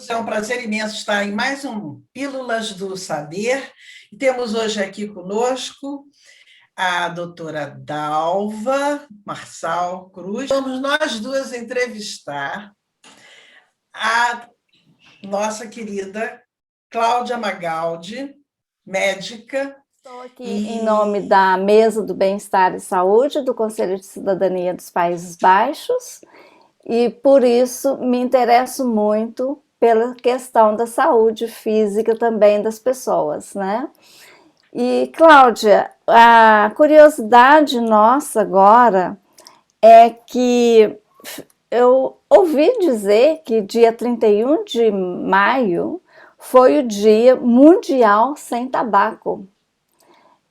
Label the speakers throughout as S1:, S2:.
S1: É um prazer imenso estar em mais um Pílulas do Saber. E temos hoje aqui conosco a doutora Dalva Marçal Cruz. Vamos nós duas entrevistar a nossa querida Cláudia Magaldi, médica.
S2: Estou aqui em nome da Mesa do Bem-Estar e Saúde do Conselho de Cidadania dos Países Baixos e, por isso, me interesso muito pela questão da saúde física também das pessoas, né? E, Cláudia, a curiosidade nossa agora é que eu ouvi dizer que dia 31 de maio foi o Dia Mundial Sem Tabaco.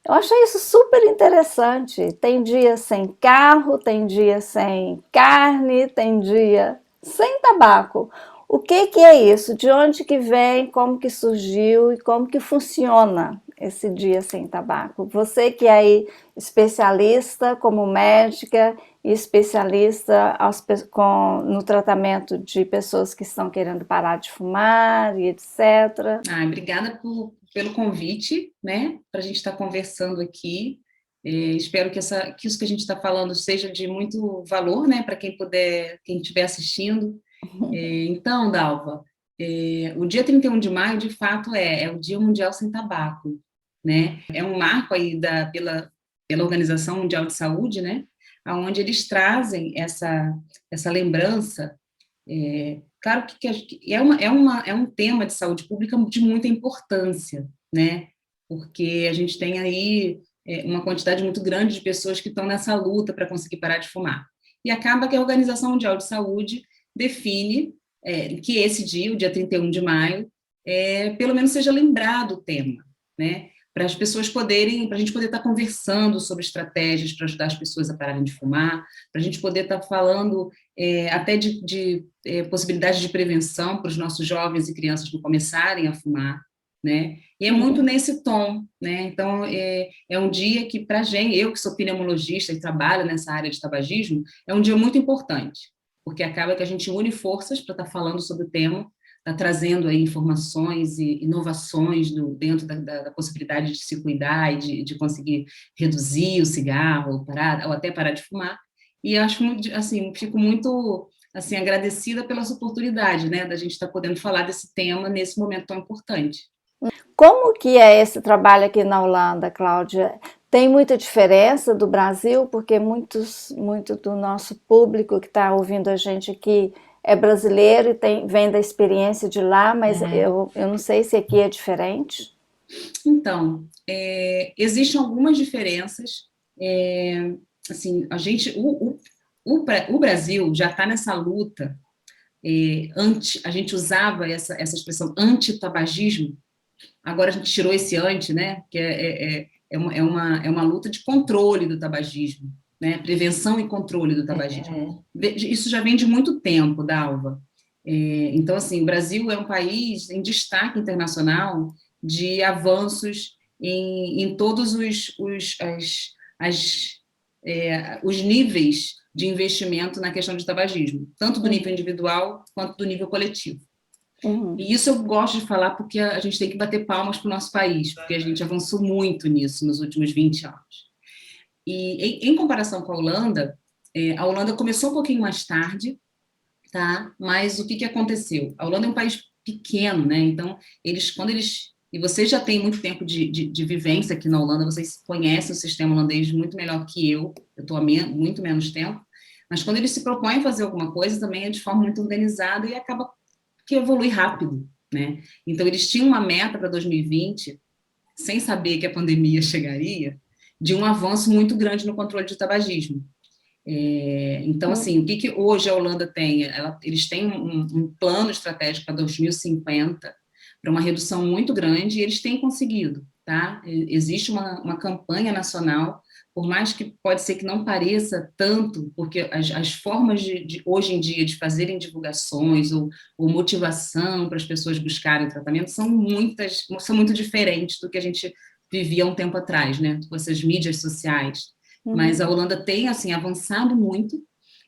S2: Eu achei isso super interessante. Tem dia sem carro, tem dia sem carne, tem dia sem tabaco. O que é isso? De onde que vem? Como que surgiu e como que funciona esse dia sem tabaco? Você que é aí especialista como médica e especialista no tratamento de pessoas que estão querendo parar de fumar e etc.
S3: Obrigada pelo convite, né, para a gente estar conversando aqui. Espero que isso que a gente está falando seja de muito valor, né, para quem estiver assistindo. Então, Dalva, o dia 31 de maio, de fato, é o Dia Mundial Sem Tabaco, né? É um marco aí pela Organização Mundial de Saúde, né, onde eles trazem essa lembrança. Claro que é um tema de saúde pública de muita importância, né? Porque a gente tem aí uma quantidade muito grande de pessoas que estão nessa luta para conseguir parar de fumar. E acaba que a Organização Mundial de Saúde define que esse dia, o dia 31 de maio, pelo menos seja lembrado o tema, né? Para as pessoas para a gente poder estar conversando sobre estratégias para ajudar as pessoas a pararem de fumar, para a gente poder estar falando até de possibilidades de prevenção para os nossos jovens e crianças não começarem a fumar, né? E é muito nesse tom, né? Então, é um dia que, para a gente, eu que sou pneumologista e trabalho nessa área de tabagismo, é um dia muito importante, porque acaba que a gente une forças para estar falando sobre o tema, está trazendo aí informações e inovações dentro da possibilidade de se cuidar e de conseguir reduzir o cigarro, ou até parar de fumar. E eu acho, assim, fico muito assim, agradecida pela oportunidade, né, da gente estar podendo falar desse tema nesse momento tão importante.
S2: Como que é esse trabalho aqui na Holanda, Cláudia? Tem muita diferença do Brasil? Porque muito do nosso público que está ouvindo a gente aqui é brasileiro e vem da experiência de lá, mas eu não sei se aqui é diferente.
S3: Então, existem algumas diferenças. Assim, o Brasil já está nessa luta. A gente usava essa expressão anti-tabagismo. Agora a gente tirou esse anti, né? Que é uma luta de controle do tabagismo, né? Prevenção e controle do tabagismo. Isso já vem de muito tempo, Dalva. Então, assim, o Brasil é um país em destaque internacional de avanços em todos os níveis de investimento na questão de tabagismo, tanto do nível individual quanto do nível coletivo. E isso eu gosto de falar porque a gente tem que bater palmas para o nosso país, porque a gente avançou muito nisso nos últimos 20 anos. E em comparação com a Holanda começou um pouquinho mais tarde, tá? Mas o que aconteceu? A Holanda é um país pequeno, né? Então, e vocês já têm muito tempo de vivência aqui na Holanda, vocês conhecem o sistema holandês muito melhor que eu estou há muito menos tempo, mas quando eles se propõem a fazer alguma coisa, também é de forma muito organizada e acaba que evolui rápido, né? Então, eles tinham uma meta para 2020, sem saber que a pandemia chegaria, de um avanço muito grande no controle de tabagismo. Então, assim, o que hoje a Holanda tem? Eles têm um plano estratégico para 2050, para uma redução muito grande, e eles têm conseguido, tá? Existe uma campanha nacional, por mais que pode ser que não pareça tanto, porque as formas de hoje em dia de fazerem divulgações ou motivação para as pessoas buscarem tratamento são muito diferentes do que a gente vivia há um tempo atrás, né? Com essas mídias sociais. Mas a Holanda tem, assim, avançado muito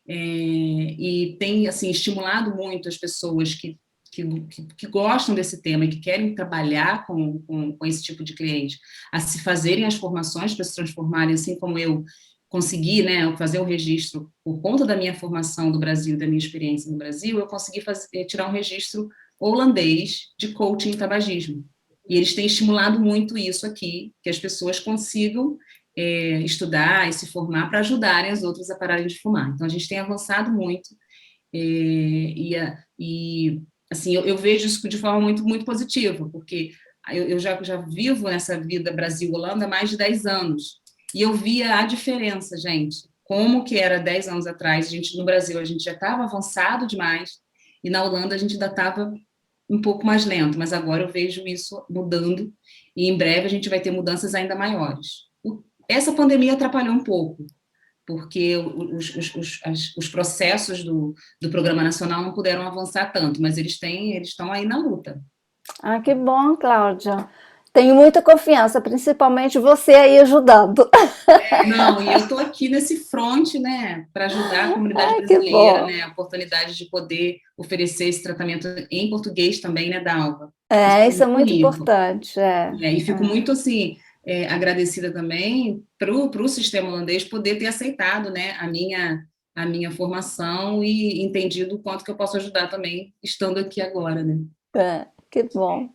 S3: e tem, assim, estimulado muito as pessoas que que gostam desse tema e que querem trabalhar com esse tipo de cliente, a se fazerem as formações para se transformarem, assim como eu consegui, né, fazer o registro por conta da minha formação do Brasil, da minha experiência no Brasil, eu consegui tirar um registro holandês de coaching em tabagismo. E eles têm estimulado muito isso aqui, que as pessoas consigam estudar e se formar para ajudarem as outras a pararem de fumar. Então, a gente tem avançado muito e assim, eu vejo isso de forma muito, muito positiva, porque eu já vivo nessa vida Brasil-Holanda há mais de 10 anos, e eu via a diferença, gente, como que era 10 anos atrás, no Brasil a gente já estava avançado demais, e na Holanda a gente ainda estava um pouco mais lento, mas agora eu vejo isso mudando, e em breve a gente vai ter mudanças ainda maiores. Essa pandemia atrapalhou um pouco, porque os processos do Programa Nacional não puderam avançar tanto, mas eles estão aí na luta.
S2: Ah, que bom, Cláudia. Tenho muita confiança, principalmente você aí ajudando.
S3: Não, e eu estou aqui nesse front, né, para ajudar a comunidade brasileira, né, a oportunidade de poder oferecer esse tratamento em português também, né, Dalva?
S2: Isso é muito importante.
S3: E fico muito, assim, agradecida também para o sistema holandês poder ter aceitado, né, a minha formação e entendido o quanto que eu posso ajudar também, estando aqui agora, né?
S2: Que bom.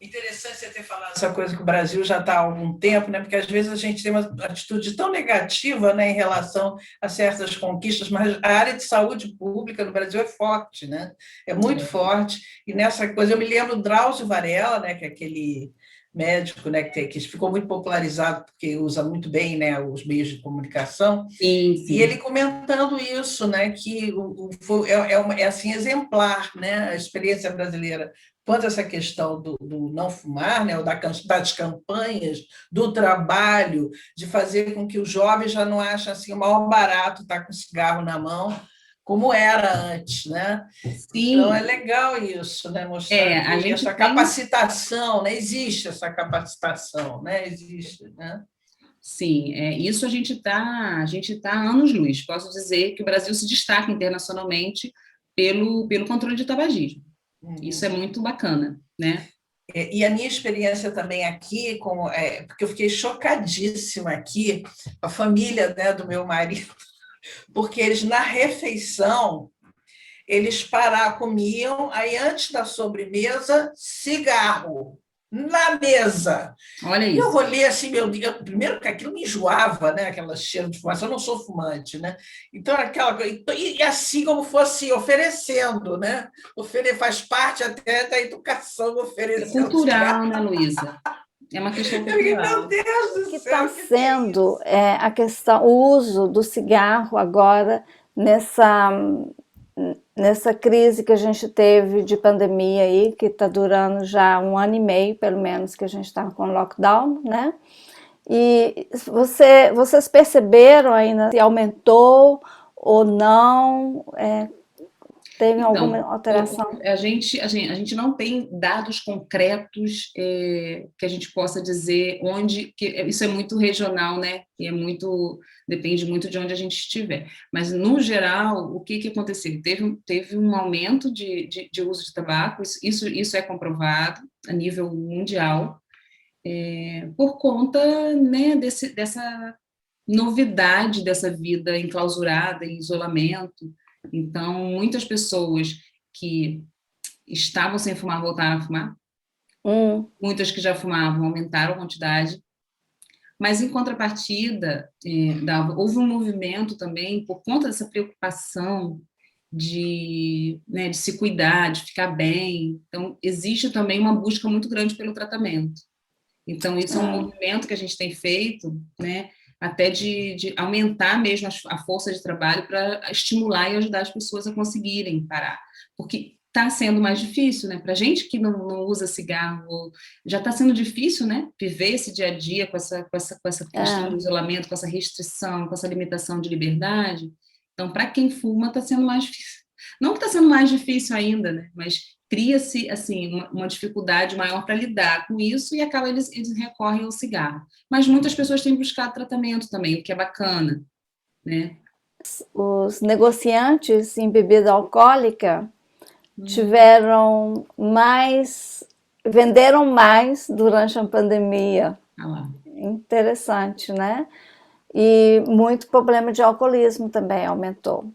S1: Interessante você ter falado essa coisa que o Brasil já está há algum tempo, né? Porque às vezes a gente tem uma atitude tão negativa, né, em relação a certas conquistas, mas a área de saúde pública no Brasil é forte, né? É muito forte. E nessa coisa, eu me lembro do Drauzio Varela, né, que é aquele médico, né, que ficou muito popularizado porque usa muito bem, né, os meios de comunicação.
S3: Sim.
S1: E ele comentando isso, né, que é assim exemplar, né, a experiência brasileira quanto a essa questão do não fumar, né, ou das campanhas, do trabalho, de fazer com que os jovens já não achem assim, o maior barato estar com cigarro na mão, como era antes, né?
S3: Sim.
S1: Então, é legal isso, né? Mostrar
S3: a gente
S1: essa capacitação, né? Existe essa capacitação, né? Existe, né?
S3: Sim, isso a gente tá há anos-luz. Posso dizer que o Brasil se destaca internacionalmente pelo controle de tabagismo. Isso é muito bacana, né?
S1: E a minha experiência também aqui, porque eu fiquei chocadíssima aqui, a família, né, do meu marido, porque eles, na refeição, eles comiam, aí antes da sobremesa, cigarro, na mesa.
S3: Olha isso.
S1: E eu olhei assim, meu Deus, primeiro que aquilo me enjoava, né? Aquela cheiro de fumaça, eu não sou fumante, né? Então, aquela coisa, e assim como fosse oferecendo, né? Faz parte até da educação oferecer.
S3: É cultural, né, Luísa? É uma questão cultural.
S1: Meu Deus do céu!
S2: Que está sendo a questão, o uso do cigarro agora nessa crise que a gente teve de pandemia aí, que está durando já 1 ano e meio, pelo menos, que a gente está com lockdown, né? E vocês perceberam ainda se aumentou ou não? Teve alguma alteração?
S3: A gente não tem dados concretos que a gente possa dizer onde, que isso é muito regional, né? E depende muito de onde a gente estiver. Mas, no geral, o que aconteceu? Teve um aumento de uso de tabaco, isso é comprovado a nível mundial, por conta, né, dessa novidade dessa vida enclausurada, em isolamento. Então, muitas pessoas que estavam sem fumar voltaram a fumar. Muitas que já fumavam aumentaram a quantidade. Mas, em contrapartida, houve um movimento também, por conta dessa preocupação de se cuidar, de ficar bem. Então, existe também uma busca muito grande pelo tratamento. Então, isso é um movimento que a gente tem feito, né? Até de aumentar mesmo a força de trabalho para estimular e ajudar as pessoas a conseguirem parar. Porque está sendo mais difícil, né? Para a gente que não usa cigarro, já está sendo difícil, né? Viver esse dia a dia com essa questão do isolamento, com essa restrição, com essa limitação de liberdade. Então, para quem fuma, está sendo mais difícil. Não que está sendo mais difícil ainda, né? Mas cria-se assim uma dificuldade maior para lidar com isso e acaba eles recorrem ao cigarro. Mas muitas pessoas têm buscado tratamento também, o que é bacana, né?
S2: Os negociantes em bebida alcoólica tiveram mais, venderam mais durante a pandemia.
S3: Ah lá.
S2: Interessante, né? E muito problema de alcoolismo também aumentou.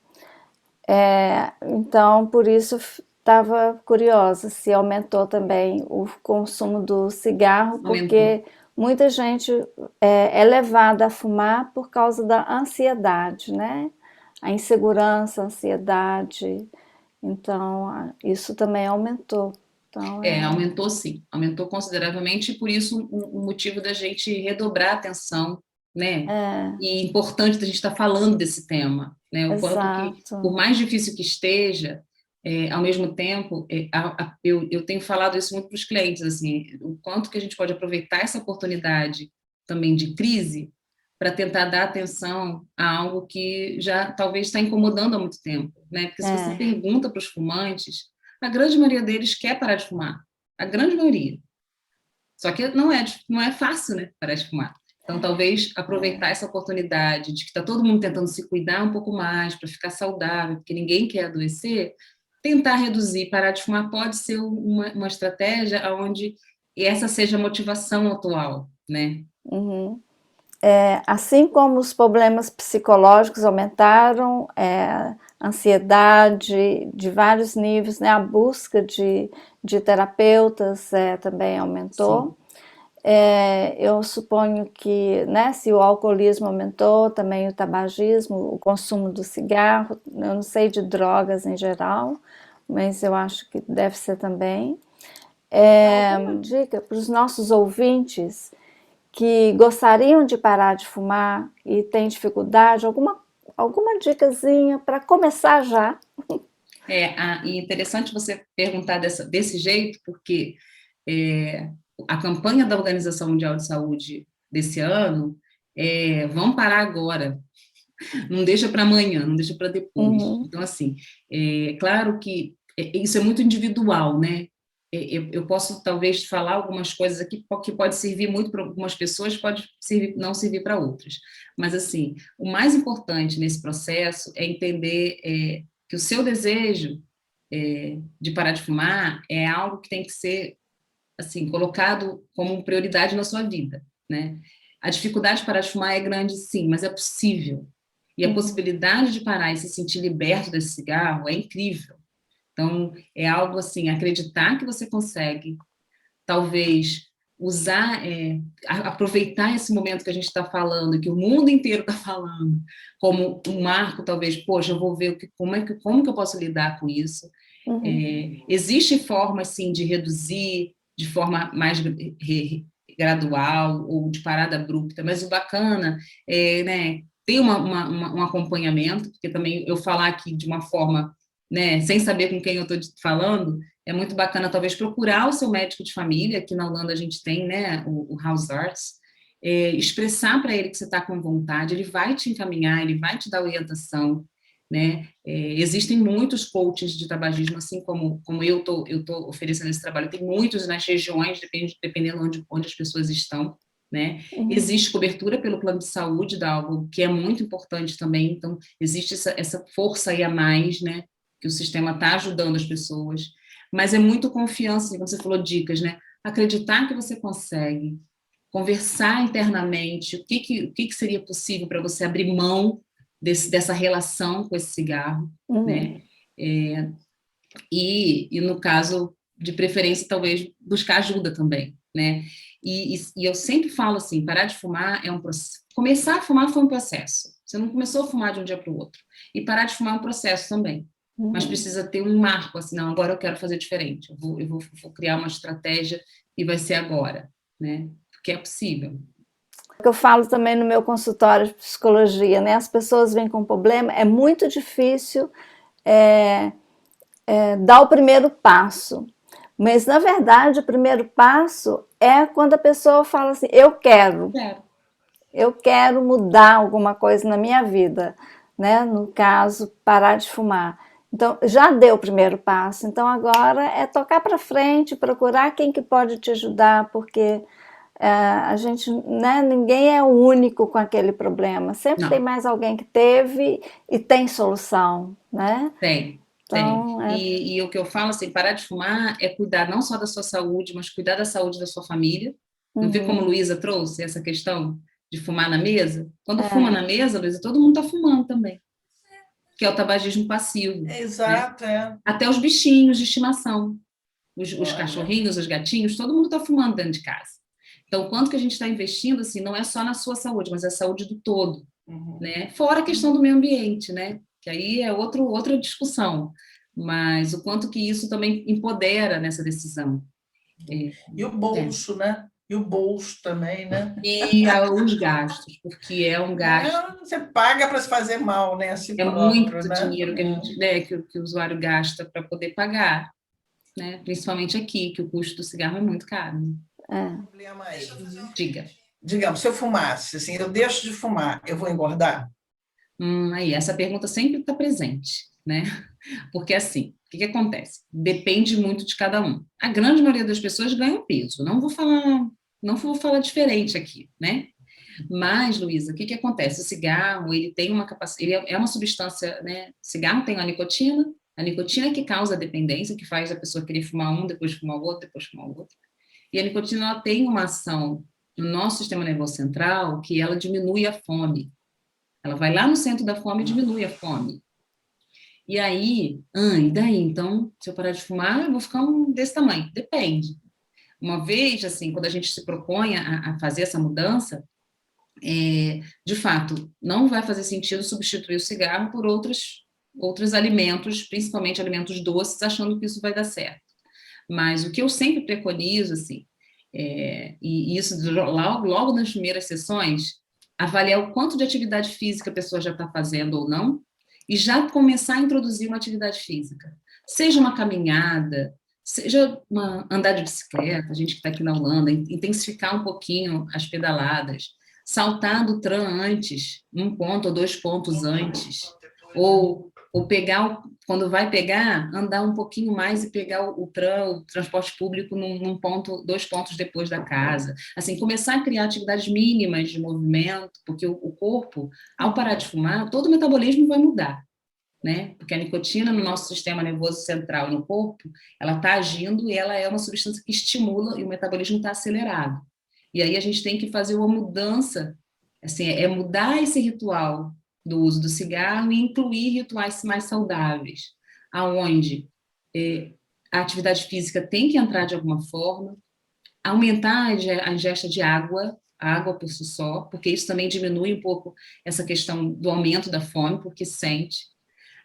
S2: Então, por isso estava curiosa se aumentou também o consumo do cigarro, porque muita gente é levada a fumar por causa da ansiedade, né? A insegurança, a ansiedade. Então, isso também aumentou. Então,
S3: Aumentou sim, aumentou consideravelmente, e por isso o motivo da gente redobrar a atenção, né? E importante da gente estar falando desse tema, né? O quanto que, por mais difícil que esteja, ao mesmo tempo, eu tenho falado isso muito para os clientes, assim, o quanto que a gente pode aproveitar essa oportunidade também de crise para tentar dar atenção a algo que já talvez está incomodando há muito tempo, né? Porque se você pergunta para os fumantes, a grande maioria deles quer parar de fumar, a grande maioria. Só que não é fácil, né, parar de fumar. Então, talvez aproveitar essa oportunidade de que está todo mundo tentando se cuidar um pouco mais para ficar saudável, porque ninguém quer adoecer, tentar reduzir, parar de fumar pode ser uma estratégia onde essa seja a motivação atual, né?
S2: Uhum. Assim como os problemas psicológicos aumentaram, ansiedade de vários níveis, né? A busca de terapeutas também aumentou. Eu suponho que, né, se o alcoolismo aumentou, também o tabagismo, o consumo do cigarro, eu não sei de drogas em geral, mas eu acho que deve ser também. Uma dica para os nossos ouvintes que gostariam de parar de fumar e têm dificuldade, alguma dicasinha para começar já?
S3: E interessante você perguntar desse jeito, porque a campanha da Organização Mundial de Saúde desse ano vamos parar agora, não deixa para amanhã, não deixa para depois. Então, assim, claro que isso é muito individual, né? Eu posso, talvez, falar algumas coisas aqui que pode servir muito para algumas pessoas, pode não servir para outras. Mas, assim, o mais importante nesse processo é entender que o seu desejo de parar de fumar é algo que tem que ser, assim, colocado como prioridade na sua vida, né? A dificuldade de parar de fumar é grande, sim, mas é possível. E a possibilidade de parar e se sentir liberto desse cigarro é incrível. Então, é algo assim, acreditar que você consegue, talvez usar, aproveitar esse momento que a gente está falando, que o mundo inteiro está falando, como um marco, talvez, poxa, eu vou ver como que eu posso lidar com isso. Existe formas, sim, de reduzir de forma mais gradual ou de parada abrupta, mas o bacana né, ter um acompanhamento, porque também eu falar aqui de uma forma, né, sem saber com quem eu estou falando, é muito bacana talvez procurar o seu médico de família, aqui na Holanda a gente tem, né, o Huisarts, expressar para ele que você está com vontade, ele vai te encaminhar, ele vai te dar orientação, né? Existem muitos coaches de tabagismo, assim como eu tô oferecendo esse trabalho, tem muitos nas regiões, dependendo onde as pessoas estão, né? Existe cobertura pelo plano de saúde da algo que é muito importante também, então existe essa força aí a mais, né? Que o sistema está ajudando as pessoas, mas é muito confiança, como você falou, dicas, né? Acreditar que você consegue, conversar internamente, o que seria possível para você abrir mão dessa relação com esse cigarro, né? E no caso, de preferência, talvez buscar ajuda também, né? E eu sempre falo assim, parar de fumar é um processo. Começar a fumar foi um processo. Você não começou a fumar de um dia para o outro. E parar de fumar é um processo também. Mas precisa ter um marco, assim, não, agora eu quero fazer diferente. Eu vou criar uma estratégia e vai ser agora, né? Porque é possível.
S2: Que eu falo também no meu consultório de psicologia, né? As pessoas vêm com problema, é muito difícil dar o primeiro passo. Mas, na verdade, o primeiro passo é quando a pessoa fala assim, eu quero mudar alguma coisa na minha vida, né? No caso, parar de fumar. Então, já deu o primeiro passo, então agora é tocar para frente, procurar quem que pode te ajudar, porque a gente, né, ninguém é o único com aquele problema, sempre tem mais alguém que teve e tem solução, né?
S3: Tem.
S2: Então,
S3: E o que eu falo, assim, parar de fumar é cuidar não só da sua saúde, mas cuidar da saúde da sua família. Não vê como Luísa trouxe essa questão de fumar na mesa? Quando fuma na mesa, Luísa, todo mundo está fumando também, que é o tabagismo passivo, né?
S1: Exato,
S3: Até os bichinhos de estimação, os
S1: Olha.
S3: cachorrinhos, os gatinhos, todo mundo está fumando dentro de casa. Então, o quanto que a gente está investindo, assim, não é só na sua saúde, mas é a saúde do todo, né? Fora a questão do meio ambiente, né? Que aí é outra discussão, mas o quanto que isso também empodera nessa decisão.
S1: E o bolso, né? E o bolso também, né?
S3: E os gastos, porque é um gasto.
S1: Você paga para se fazer mal, né? A si
S3: É
S1: próprio,
S3: muito
S1: né?
S3: dinheiro que a gente, né, que o usuário gasta para poder pagar, né? Principalmente aqui, que o custo do cigarro é muito caro.
S1: Problema aí.
S3: Diga.
S1: Digamos, se eu fumasse, assim, eu deixo de fumar, eu vou engordar?
S3: Aí, essa pergunta sempre está presente, né? Porque, assim, o que acontece? Depende muito de cada um. A grande maioria das pessoas ganha peso. Não vou falar diferente aqui, né? Mas, Luísa, o que acontece? O cigarro, ele tem uma capacidade, ele é uma substância, né? O cigarro tem a nicotina que causa a dependência, que faz a pessoa querer fumar um, depois fumar o outro, depois fumar o outro. E a nicotina, ela tem uma ação no nosso sistema nervoso central que ela diminui a fome. Ela vai lá no centro da fome e diminui a fome. E aí, e daí? Então, se eu parar de fumar, eu vou ficar desse tamanho. Depende. Uma vez, assim, quando a gente se propõe a fazer essa mudança, de fato, não vai fazer sentido substituir o cigarro por outros alimentos, principalmente alimentos doces, achando que isso vai dar certo. Mas o que eu sempre preconizo, assim, e isso logo nas primeiras sessões, avaliar o quanto de atividade física a pessoa já está fazendo ou não, e já começar a introduzir uma atividade física. Seja uma caminhada, seja andar de bicicleta, a gente que está aqui na Holanda, intensificar um pouquinho as pedaladas, saltar do tram antes, 1 ponto ou 2 pontos antes, ou pegar, quando vai pegar, andar um pouquinho mais e pegar o transporte público num ponto, 2 pontos depois da casa. Assim, começar a criar atividades mínimas de movimento, porque o corpo, ao parar de fumar, todo o metabolismo vai mudar, né? Porque a nicotina no nosso sistema nervoso central no corpo, ela está agindo e ela é uma substância que estimula e o metabolismo está acelerado. E aí a gente tem que fazer uma mudança, assim, mudar esse ritual do uso do cigarro e incluir rituais mais saudáveis, aonde a atividade física tem que entrar de alguma forma, aumentar a ingesta de água, a água por si só, porque isso também diminui um pouco essa questão do aumento da fome, porque sente.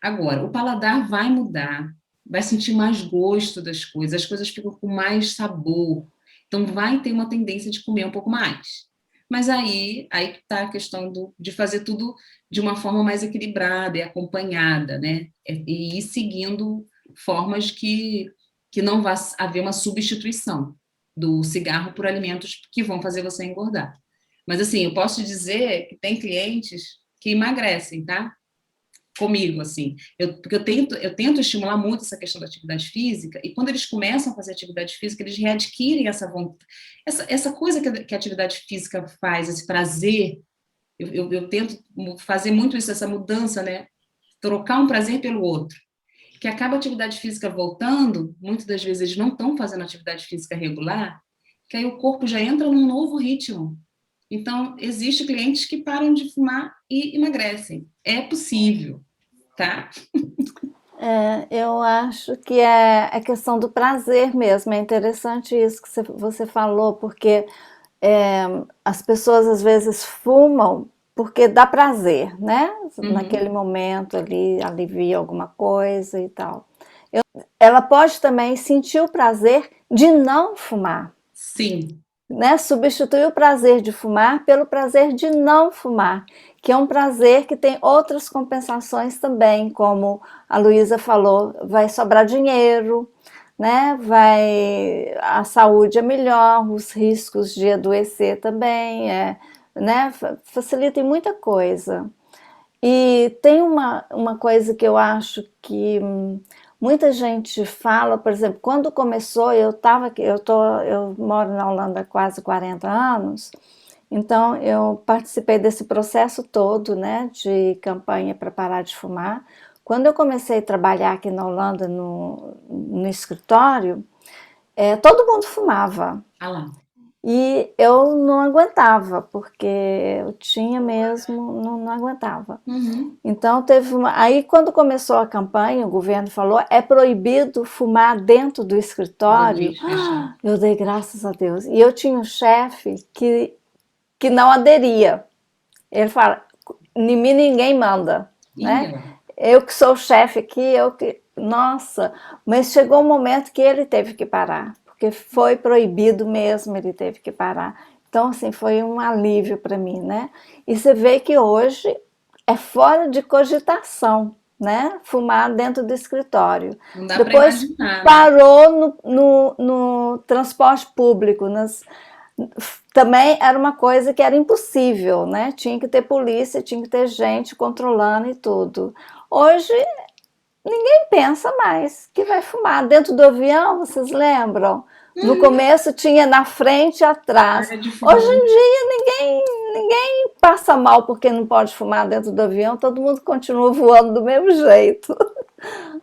S3: Agora, o paladar vai mudar, vai sentir mais gosto das coisas, as coisas ficam com mais sabor, então vai ter uma tendência de comer um pouco mais. Mas aí está a questão de fazer tudo de uma forma mais equilibrada e acompanhada, né? E ir seguindo formas que não vai haver uma substituição do cigarro por alimentos que vão fazer você engordar. Mas, assim, eu posso dizer que tem clientes que emagrecem, tá? Comigo, assim, porque eu tento estimular muito essa questão da atividade física, e quando eles começam a fazer atividade física, eles readquirem essa vontade, essa coisa que a atividade física faz, esse prazer. Eu tento fazer muito isso, essa mudança, né? Trocar um prazer pelo outro. Que acaba a atividade física voltando, muitas das vezes eles não estão fazendo atividade física regular, que aí o corpo já entra num novo ritmo. Então, existem clientes que param de fumar e emagrecem. É possível, tá?
S2: Eu acho que é a questão do prazer mesmo. É interessante isso que você falou, porque as pessoas às vezes fumam porque dá prazer, né? Naquele momento ali, alivia alguma coisa e tal. Ela pode também sentir o prazer de não fumar.
S3: Sim.
S2: Né? Substituir o prazer de fumar pelo prazer de não fumar, que é um prazer que tem outras compensações também, como a Luísa falou, vai sobrar dinheiro, né? A saúde é melhor, os riscos de adoecer também, né? Facilita em muita coisa. E tem uma coisa que eu acho que muita gente fala, por exemplo, quando começou, eu moro na Holanda há quase 40 anos, então eu participei desse processo todo, né, de campanha para parar de fumar. Quando eu comecei a trabalhar aqui na Holanda, no escritório, todo mundo fumava.
S3: Ah lá.
S2: E eu não aguentava, porque eu tinha mesmo, não aguentava.
S3: Uhum.
S2: Então teve aí quando começou a campanha, o governo falou, é proibido fumar dentro do escritório. Eu dei graças a Deus. E eu tinha um chefe que não aderia. Ele fala, em mim ninguém manda, né? Eu que sou o chefe aqui, eu que... Nossa, mas chegou um momento que ele teve que parar, porque foi proibido mesmo, ele teve que parar. Então, assim, foi um alívio para mim, né? E você vê que hoje é fora de cogitação, né? Fumar dentro do escritório.
S3: Não dá
S2: Depois
S3: imaginar,
S2: parou no transporte público, também era uma coisa que era impossível, né? Tinha que ter polícia, tinha que ter gente controlando e tudo. Hoje, ninguém pensa mais que vai fumar. Dentro do avião, vocês lembram? No começo tinha na frente e atrás. Hoje em dia, ninguém passa mal porque não pode fumar dentro do avião, todo mundo continua voando do mesmo jeito.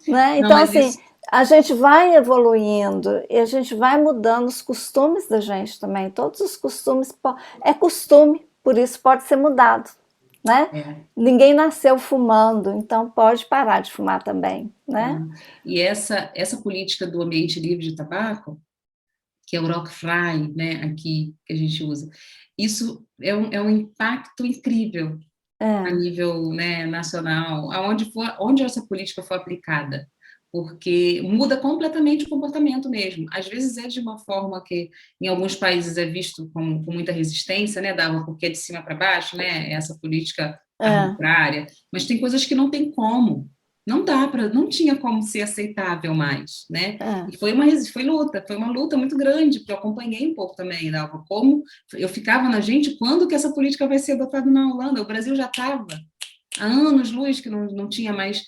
S2: Né? Então, assim, a gente vai evoluindo e a gente vai mudando os costumes da gente também. Todos os costumes, é costume, por isso pode ser mudado. Né? Ninguém nasceu fumando, então pode parar de fumar também. Né?
S3: E essa política do ambiente livre de tabaco, que é o Rauchfrei, né, aqui que a gente usa, isso é um impacto incrível a nível, né, nacional, onde essa política for aplicada, porque muda completamente o comportamento mesmo. Às vezes é de uma forma que em alguns países é visto com muita resistência, né, porque é de cima para baixo, né, essa política arbitrária, mas tem coisas que não tem como. Não tinha como ser aceitável mais, né? E foi uma luta muito grande, porque eu acompanhei um pouco também, né? Como eu ficava na gente, quando que essa política vai ser adotada na Holanda? O Brasil já estava há anos-luz que não tinha mais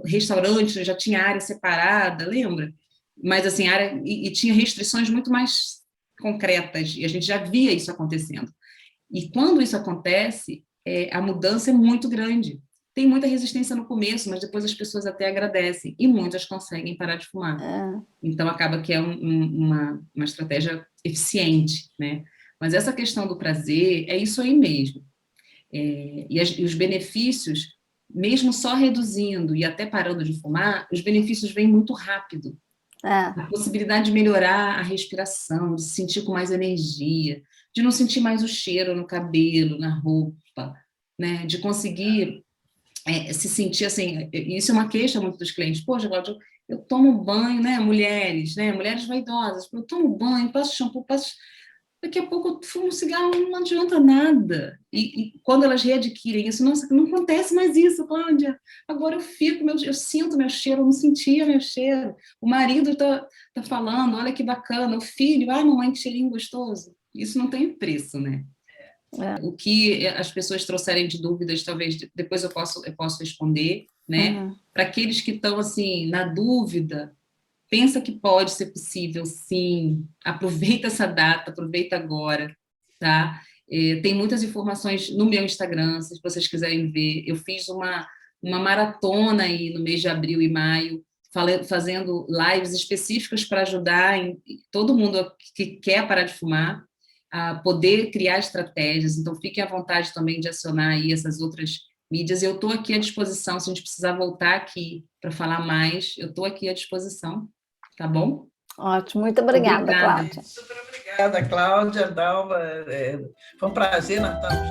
S3: restaurante, já tinha área separada, lembra? Mas assim, e tinha restrições muito mais concretas, e a gente já via isso acontecendo. E quando isso acontece, a mudança é muito grande. Tem muita resistência no começo, mas depois as pessoas até agradecem, e muitas conseguem parar de fumar. Então, acaba que é uma estratégia eficiente, né? Mas essa questão do prazer, é isso aí mesmo. E os benefícios, mesmo só reduzindo e até parando de fumar, os benefícios vêm muito rápido. A possibilidade de melhorar a respiração, de se sentir com mais energia, de não sentir mais o cheiro no cabelo, na roupa, né? De conseguir se sentir assim, isso é uma queixa muito dos clientes, poxa, Cláudia, eu tomo banho, né, mulheres vaidosas, eu tomo banho, passo shampoo, daqui a pouco eu fumo um cigarro, não adianta nada, e quando elas readquirem isso, nossa, não acontece mais isso, Cláudia, agora eu sinto meu cheiro, eu não sentia meu cheiro, o marido tá falando, olha que bacana, o filho, ai mamãe, que cheirinho gostoso, isso não tem preço, né? O que as pessoas trouxerem de dúvidas, talvez depois eu posso responder, né? Para aqueles que estão assim na dúvida, pensa que pode ser possível, sim. Aproveita essa data, aproveita agora, tá? Tem muitas informações no meu Instagram, se vocês quiserem ver. Eu fiz uma maratona aí no mês de abril e maio, fazendo lives específicas para ajudar todo mundo que quer parar de fumar a poder criar estratégias, então fiquem à vontade também de acionar aí essas outras mídias. Eu estou aqui à disposição, se a gente precisar voltar aqui para falar mais, eu estou aqui à disposição, tá bom?
S2: Ótimo, muito obrigada, Cláudia.
S1: Super obrigada, Cláudia, Dalva, foi um prazer, nós estamos